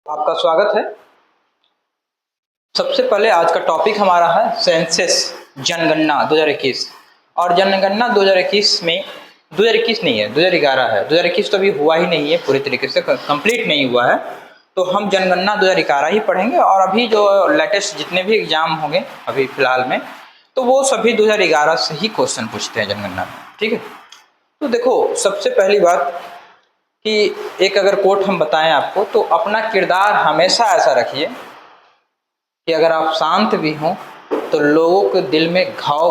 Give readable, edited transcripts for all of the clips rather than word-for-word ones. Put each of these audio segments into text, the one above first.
आपका स्वागत है। सबसे पहले आज का टॉपिक हमारा है सेंसस जनगणना 2021। और जनगणना 2021 में 2021 नहीं है, 2011 है। 2021 तो अभी हुआ ही नहीं है, पूरी तरीके से कंप्लीट नहीं हुआ है। तो हम जनगणना 2011 ही पढ़ेंगे। और अभी जो लेटेस्ट जितने भी एग्जाम होंगे अभी फिलहाल में, तो वो सभी 2011 से ही क्वेश्चन पूछते हैं जनगणना में। ठीक है, तो देखो सबसे पहली बात कि एक अगर कोट हम बताएं आपको, तो अपना किरदार हमेशा ऐसा रखिए कि अगर आप शांत भी हों तो लोगों के दिल में घाव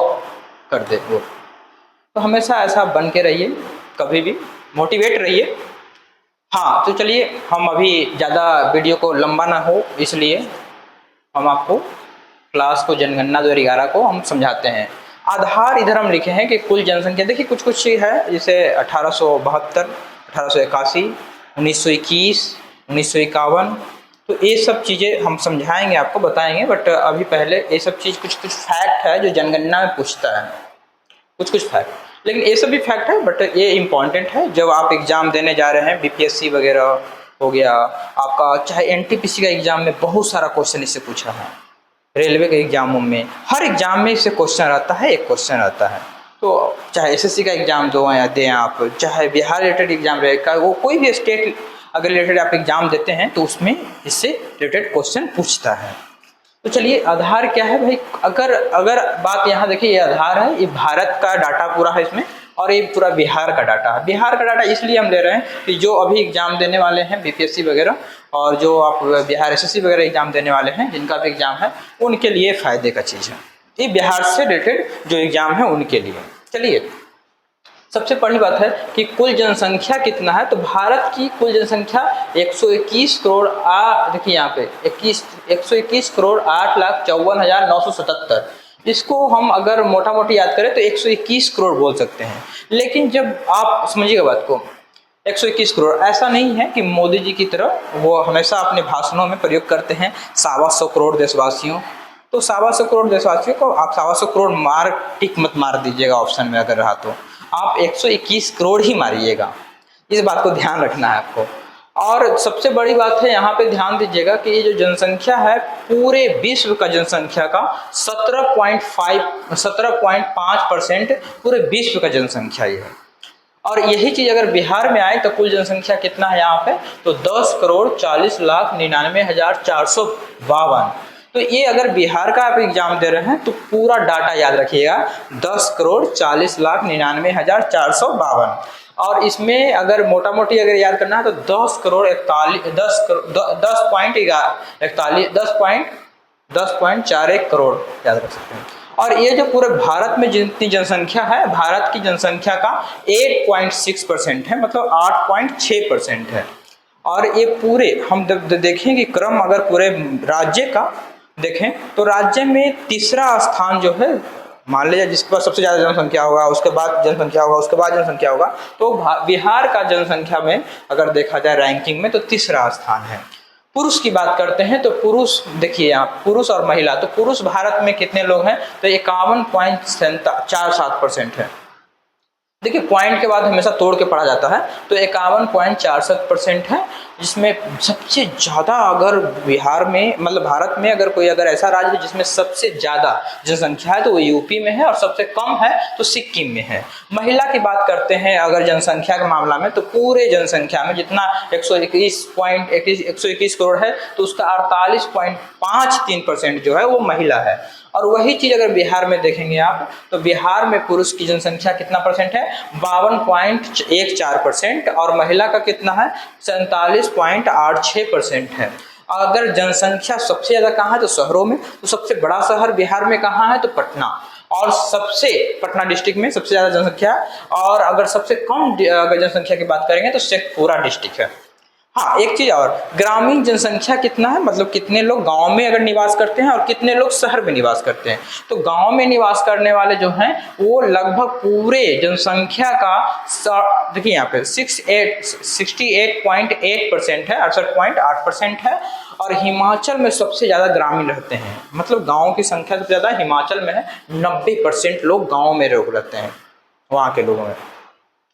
कर दे वो। तो हमेशा ऐसा बन के रहिए, कभी भी मोटिवेट रहिए। हाँ, तो चलिए हम अभी ज़्यादा वीडियो को लंबा ना हो इसलिए हम आपको क्लास को जनगणना 2011 को हम समझाते हैं। आधार इधर हम लिखे हैं कि कुल जनसंख्या, देखिए कुछ कुछ है जैसे 1872, 1881, 1921, 1951, तो ये सब चीज़ें हम समझाएंगे आपको, बताएंगे। बट अभी पहले ये सब चीज़ कुछ कुछ फैक्ट है जो जनगणना में पूछता है, कुछ कुछ फैक्ट। लेकिन ये सब भी फैक्ट है बट ये इम्पॉर्टेंट है जब आप एग्ज़ाम देने जा रहे हैं। बीपीएससी वगैरह हो गया आपका, चाहे एनटीपीसी का एग्ज़ाम में बहुत सारा क्वेश्चन इससे पूछा है। रेलवे के एग्जामों में, हर एग्जाम में इससे क्वेश्चन रहता है, एक क्वेश्चन रहता है। तो चाहे एसएससी का एग्जाम दो या दें आप, चाहे बिहार रिलेटेड एग्जाम रहेगा, वो कोई भी स्टेट अगर रिलेटेड आप एग्जाम देते हैं तो उसमें इससे रिलेटेड क्वेश्चन पूछता है। तो चलिए आधार क्या है भाई, अगर अगर बात यहाँ देखिए, ये आधार है, ये भारत का डाटा पूरा है इसमें, और ये पूरा बिहार का डाटा है। बिहार का डाटा इसलिए हम ले रहे हैं कि जो अभी एग्जाम देने वाले हैं बीपीएससी वगैरह, और जो आप बिहार एसएससी वगैरह एग्जाम देने वाले हैं जिनका भी एग्जाम है, उनके लिए फ़ायदे का चीज़ है। ये बिहार से रिलेटेड जो एग्जाम है उनके लिए। चलिए सबसे पहली बात है कि कुल जनसंख्या कितना है। तो भारत की कुल जनसंख्या 121 करोड़ देखिए यहाँ पे 121 करोड़ 8,54,977। इसको हम अगर मोटा मोटी याद करें तो 121 करोड़ बोल सकते हैं। लेकिन जब आप समझिएगा बात को, 121 करोड़ ऐसा नहीं है कि मोदी जी की तरह वो हमेशा अपने भाषणों में प्रयोग करते हैं 125 करोड़ देशवासियों। तो 125 करोड़ देशवासियों को आप 125 करोड़ मार टिक मत मार दीजिएगा ऑप्शन में, अगर रहा तो आप 121 करोड़ ही मारिएगा। इस बात को ध्यान रखना है आपको। और सबसे बड़ी बात है यहाँ पे ध्यान दीजिएगा कि ये जो जनसंख्या है पूरे विश्व का जनसंख्या का 17.5% पूरे विश्व का जनसंख्या ये है। और यही चीज़ अगर बिहार में आए तो कुल जनसंख्या कितना है यहाँ पे, तो 10,40,99,452। तो ये अगर बिहार का आप एग्जाम दे रहे हैं तो पूरा डाटा याद रखिएगा, 10,40,99,452। और इसमें अगर मोटा मोटी अगर याद करना है तो 10,41 करोड़ याद रख सकते हैं। और ये जो पूरे भारत में जितनी जनसंख्या है, भारत की जनसंख्या का 8.6% है, मतलब 8.6% है। और ये पूरे हम देखें कि क्रम अगर पूरे राज्य का देखें तो राज्य में तीसरा स्थान जो है, मान लीजिए जिसके पास सबसे ज़्यादा जनसंख्या होगा, उसके बाद जनसंख्या होगा, उसके बाद जनसंख्या होगा, तो बिहार का जनसंख्या में अगर देखा जाए रैंकिंग में तो तीसरा स्थान है। पुरुष की बात करते हैं तो पुरुष देखिए यहाँ पुरुष और महिला, तो पुरुष भारत में कितने लोग हैं, तो 51.47% है। देखिए पॉइंट के बाद हमेशा तोड़ के पढ़ा जाता है, तो 51.47% है, जिसमें सबसे ज़्यादा अगर बिहार में मतलब भारत में अगर कोई अगर ऐसा राज्य है जिसमें सबसे ज़्यादा जनसंख्या है तो वो यूपी में है, और सबसे कम है तो सिक्किम में है। महिला की बात करते हैं अगर जनसंख्या के मामला में, तो पूरे जनसंख्या में जितना 121 करोड़ है तो उसका 48.53% जो है वो महिला है। और वही चीज़ अगर बिहार में देखेंगे आप तो बिहार में पुरुष की जनसंख्या कितना परसेंट है, 52.14%, और महिला का कितना है, 47.86% है। अगर जनसंख्या सबसे ज़्यादा कहाँ है तो शहरों में, तो सबसे बड़ा शहर बिहार में कहाँ है तो पटना, और सबसे पटना डिस्ट्रिक्ट में सबसे ज़्यादा जनसंख्या। और अगर सबसे कम अगर जनसंख्या की बात करेंगे तो शेखपुरा डिस्ट्रिक्ट है। हाँ एक चीज और, ग्रामीण जनसंख्या कितना है, मतलब कितने लोग गांव में अगर निवास करते हैं और कितने लोग शहर में निवास करते हैं। तो गांव में निवास करने वाले जो हैं वो लगभग पूरे जनसंख्या का देखिए यहाँ पे 68.8% है, 68.8% है। और हिमाचल में सबसे ज़्यादा ग्रामीण रहते हैं, मतलब गाँव की संख्या सबसे ज़्यादा हिमाचल में है, 90% लोग गाँव में रहते हैं वहाँ के लोगों में।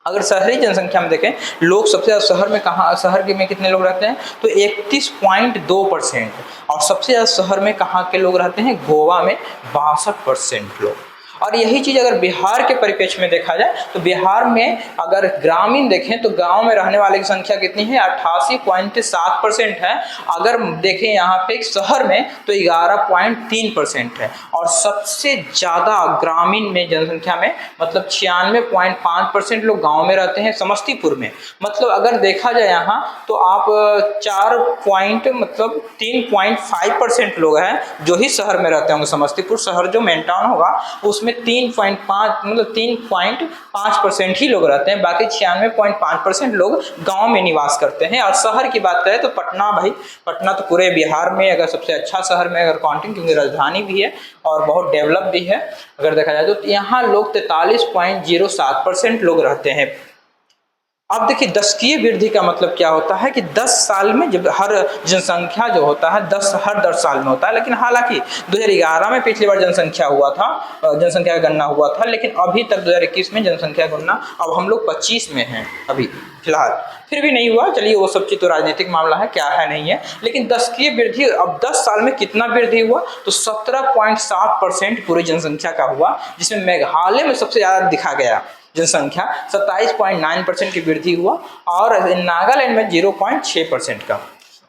अगर शहरी जनसंख्या में देखें, लोग सबसे ज़्यादा शहर में कहाँ, शहर के में कितने लोग रहते हैं, तो 31.2%। और सबसे ज़्यादा शहर में कहाँ के लोग रहते हैं, गोवा में 62% लोग। और यही चीज़ अगर बिहार के परिप्रेक्ष्य में देखा जाए तो बिहार में अगर ग्रामीण देखें तो गांव में रहने वाले की संख्या कितनी है, 88.7% है। अगर देखें यहाँ पे शहर में तो 11.3% है। और सबसे ज़्यादा ग्रामीण में जनसंख्या में मतलब 96.5% लोग गाँव में रहते हैं समस्तीपुर में। मतलब अगर देखा जाए यहाँ तो आप 3.5% लोग हैं जो ही शहर में रहते होंगे। समस्तीपुर शहर जो मेन टाउन होगा उसमें 3.5 मतलब 3.5% ही लोग रहते हैं, बाकी 96.5% लोग गांव में निवास करते हैं। और शहर की बात करें तो पटना, भाई पटना तो पूरे बिहार में अगर सबसे अच्छा शहर में अगर काउंटिंग, क्योंकि राजधानी भी है और बहुत डेवलप भी है अगर देखा जाए तो यहाँ लोग 43.07% लोग रहते हैं। अब देखिए दशकीय वृद्धि का मतलब क्या होता है कि 10 साल में जब हर जनसंख्या जो होता है हर 10 साल में होता है। लेकिन हालांकि 2011 में पिछली बार जनसंख्या हुआ था, जनसंख्या का गणना हुआ था, लेकिन अभी तक 2021 में जनसंख्या गणना, अब हम लोग 25 में हैं अभी फिलहाल, फिर भी नहीं हुआ। चलिए वो सब चीज तो राजनीतिक मामला है, क्या है नहीं है। लेकिन दशकीय वृद्धि अब 10 साल में कितना वृद्धि हुआ, तो 17.7% पूरी जनसंख्या का हुआ, जिसमें मेघालय में सबसे ज्यादा दिखा गया जनसंख्या 27.9% की वृद्धि हुआ और नागालैंड में 0.6% का।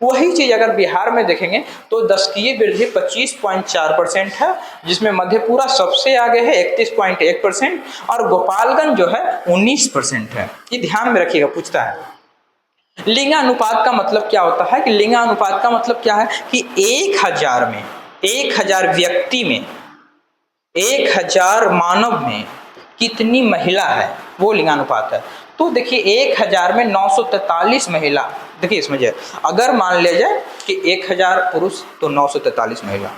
वही चीज अगर बिहार में देखेंगे तो दशकीय वृद्धि 25.4% है, जिसमें मधेपुरा सबसे आगे है 31.1% और गोपालगंज जो है 19% है। ये ध्यान में रखिएगा, पूछता है। लिंगानुपात का मतलब क्या होता है कि लिंगानुपात का मतलब क्या है कि 1000 व्यक्ति में 1000 मानव में कितनी महिला है, वो लिंगानुपात है। तो देखिए 1000 में 943 महिला, देखिए इसमें जो अगर मान लिया जाए कि 1000 पुरुष तो 943 महिला,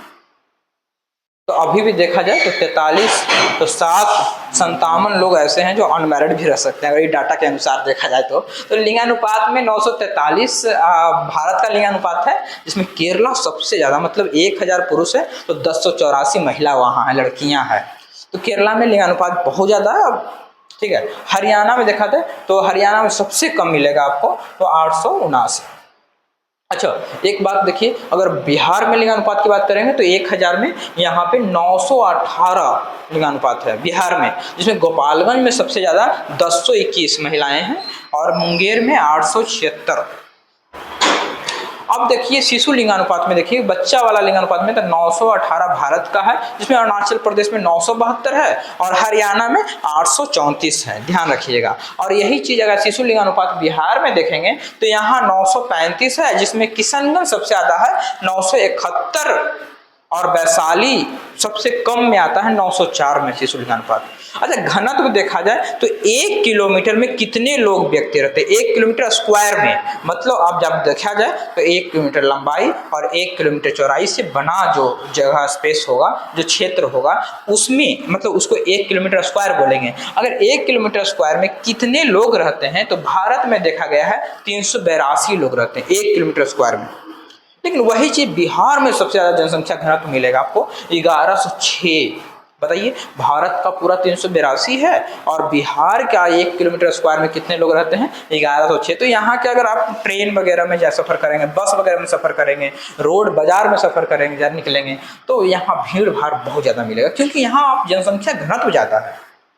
तो अभी भी देखा जाए तो 57 लोग ऐसे हैं जो अनमैरिड भी रह सकते हैं अगर ये डाटा के अनुसार देखा जाए तो लिंगानुपात में 943 भारत का लिंगानुपात है, जिसमें केरला सबसे ज्यादा, मतलब 1000 पुरुष है तो 1084 महिला वहाँ है, लड़कियां हैं। तो केरला में लिंगानुपात बहुत ज़्यादा है। अब ठीक है, हरियाणा में देखा जाए तो हरियाणा में सबसे कम मिलेगा आपको, तो 879। अच्छा एक बात देखिए, अगर बिहार में लिंगानुपात की बात करेंगे तो 1000 में यहाँ पे 918 लिंगानुपात है बिहार में, जिसमें गोपालगंज में सबसे ज़्यादा 1021 महिलाएं हैं और मुंगेर में 876। अब देखिए शिशु लिंगानुपात में देखिए, बच्चा वाला लिंगानुपात में तो 918 भारत का है, जिसमें अरुणाचल प्रदेश में 972 है और हरियाणा में 834 है, ध्यान रखिएगा। और यही चीज अगर शिशु लिंगानुपात बिहार में देखेंगे तो यहाँ 935 है, जिसमें किशनगंज सबसे ज्यादा है 971 और वैशाली सबसे कम में आता है 904 में शिशु लिंगानुपात। अच्छा घनत्व देखा जाए तो 1 किलोमीटर में कितने लोग व्यक्ति रहते हैं, 1 किलोमीटर स्क्वायर में, मतलब आप जब देखा जाए तो 1 किलोमीटर लंबाई और 1 किलोमीटर चौड़ाई से बना जो जगह स्पेस होगा, जो क्षेत्र होगा, उसमें मतलब उसको 1 किलोमीटर स्क्वायर बोलेंगे। अगर 1 किलोमीटर स्क्वायर में कितने लोग रहते हैं तो भारत में देखा गया है 382 लोग रहते हैं 1 किलोमीटर स्क्वायर में। लेकिन वही चीज बिहार में सबसे ज्यादा जनसंख्या घनत्व मिलेगा आपको 1106। बताइए भारत का पूरा 382 है और बिहार का 1 किलोमीटर स्क्वायर में कितने लोग रहते हैं, 1106। तो यहाँ के अगर आप ट्रेन वगैरह में सफर करेंगे, बस वगैरह में सफर करेंगे, रोड बाजार में सफर करेंगे, जब निकलेंगे तो यहाँ भीड़ भाड़ बहुत ज्यादा मिलेगा, क्योंकि यहाँ आप जनसंख्या घनत्व ज्यादा है।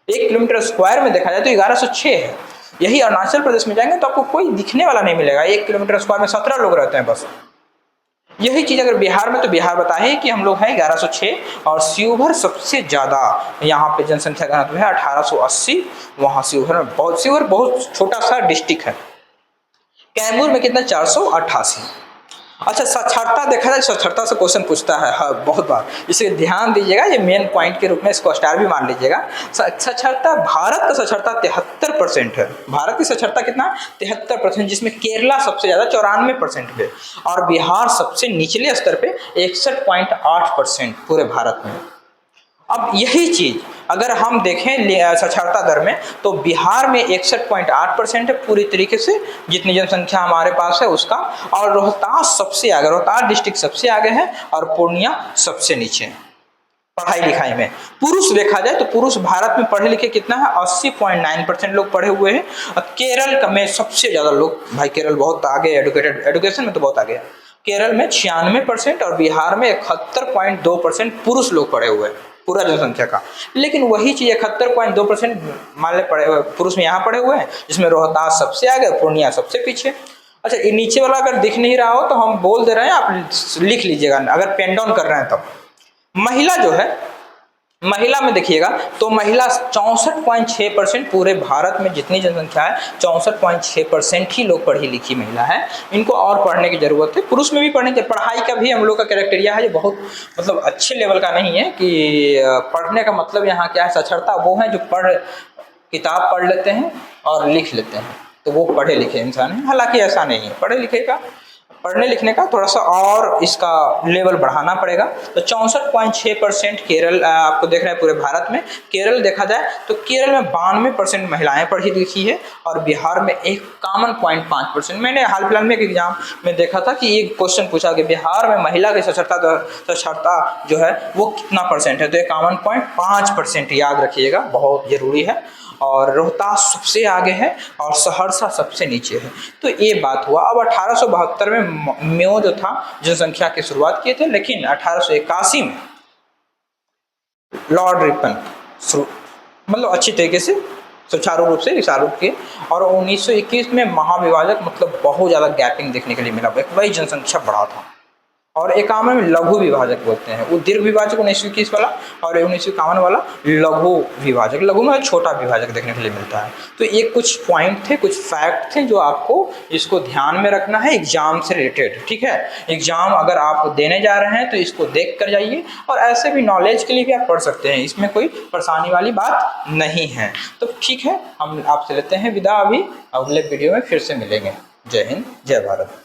1 किलोमीटर स्क्वायर में देखा जाए तो 1106 है। यही अरुणाचल प्रदेश में जाएंगे तो आपको कोई दिखने वाला नहीं मिलेगा, 1 किलोमीटर स्क्वायर में 17 लोग रहते हैं बस। यही चीज अगर बिहार में, तो बिहार बताए कि हम लोग हैं 1106 और शिवहर सबसे ज्यादा यहाँ पे जनसंख्या घनत्व है 1880। वहां शिवहर में शिवहर बहुत छोटा सा डिस्ट्रिक्ट है। कैमूर में कितना, 488। अच्छा साक्षरता देखा जाए, साक्षरता से क्वेश्चन पूछता है हाँ, बहुत बार, इसे ध्यान दीजिएगा, ये मेन पॉइंट के रूप में इसको स्टार भी मान लीजिएगा। साक्षरता, भारत का साक्षरता 73% है। भारत की साक्षरता कितना, 73%, जिसमें केरला सबसे ज्यादा 94% पे और बिहार सबसे निचले स्तर पे 61.8% पूरे भारत में। अब यही चीज अगर हम देखें साक्षरता दर में तो बिहार में 61.8% है पूरी तरीके से, जितनी जनसंख्या हमारे पास है उसका। और रोहतास सबसे आगे, रोहतास डिस्ट्रिक्ट सबसे आगे है और पूर्णिया सबसे नीचे है। पढ़ाई लिखाई में। पुरुष देखा जाए तो पुरुष भारत में पढ़े लिखे कितना है, 80.9% लोग पढ़े हुए हैं। और केरल का में सबसे ज्यादा लोग, भाई केरल बहुत आगे है, एजुकेशन में तो बहुत आगे है। केरल में 96% और बिहार में 71.2% पुरुष लोग पढ़े हुए हैं पूरा जनसंख्या का। लेकिन वही चीज 71.2% मान ले पढ़े पुरुष में यहाँ पढ़े हुए हैं, जिसमें रोहतास सबसे आगे, पूर्णिया सबसे पीछे। अच्छा, ये नीचे वाला अगर दिख नहीं रहा हो तो हम बोल दे रहे हैं, आप लिख लीजिएगा अगर पेन डाउन कर रहे हैं तब। महिला जो है, महिला में देखिएगा तो महिला 64.6% पूरे भारत में जितनी जनसंख्या है 64.6% ही लोग पढ़ी लिखी महिला है। इनको और पढ़ने की जरूरत है। पुरुष में भी पढ़ने की, पढ़ाई का भी हम लोग का कैरेक्टेरिया है जो बहुत मतलब अच्छे लेवल का नहीं है कि पढ़ने का मतलब यहाँ क्या है, साक्षरता वो है जो किताब पढ़ लेते हैं और लिख लेते हैं, तो वो पढ़े लिखे इंसान है। हालांकि ऐसा नहीं है, पढ़ने लिखने का थोड़ा सा और इसका लेवल बढ़ाना पड़ेगा। तो 64.6% केरल आपको देख रहे हैं पूरे भारत में। केरल देखा जाए तो केरल में 92% महिलाएं पढ़ी लिखी है और बिहार में 51.5%। मैंने हाल फिलहाल में एक एग्जाम में देखा था कि एक क्वेश्चन पूछा कि बिहार में महिला की साक्षरता जो है वो कितना परसेंट है, तो 51.5% याद रखिएगा, बहुत जरूरी है। और रोहतास सबसे आगे है और सहरसा सबसे नीचे है। तो ये बात हुआ। अब 1872 में म्यो जो था जनसंख्या की शुरुआत किए थे, लेकिन 1881 में लॉर्ड रिपन मतलब अच्छी तरीके से सुचारू रूप से विचारू किए। और 1921 में महाविभाजक मतलब बहुत ज्यादा गैपिंग देखने के लिए मिला, वही जनसंख्या बढ़ा था। और 51 में लघु विभाजक बोलते हैं, वो दीर्घ विभाजक 1921 वाला और 1951 वाला लघु विभाजक। लघु में छोटा विभाजक देखने के लिए मिलता है। तो ये कुछ पॉइंट थे, कुछ फैक्ट थे जो आपको इसको ध्यान में रखना है एग्जाम से रिलेटेड, ठीक है। एग्जाम अगर आप देने जा रहे हैं तो इसको देख कर जाइए, और ऐसे भी नॉलेज के लिए भी आप पढ़ सकते हैं, इसमें कोई परेशानी वाली बात नहीं है। तो ठीक है, हम आपसे लेते हैं विदा, अभी अगले वीडियो में फिर से मिलेंगे। जय हिंद, जय भारत।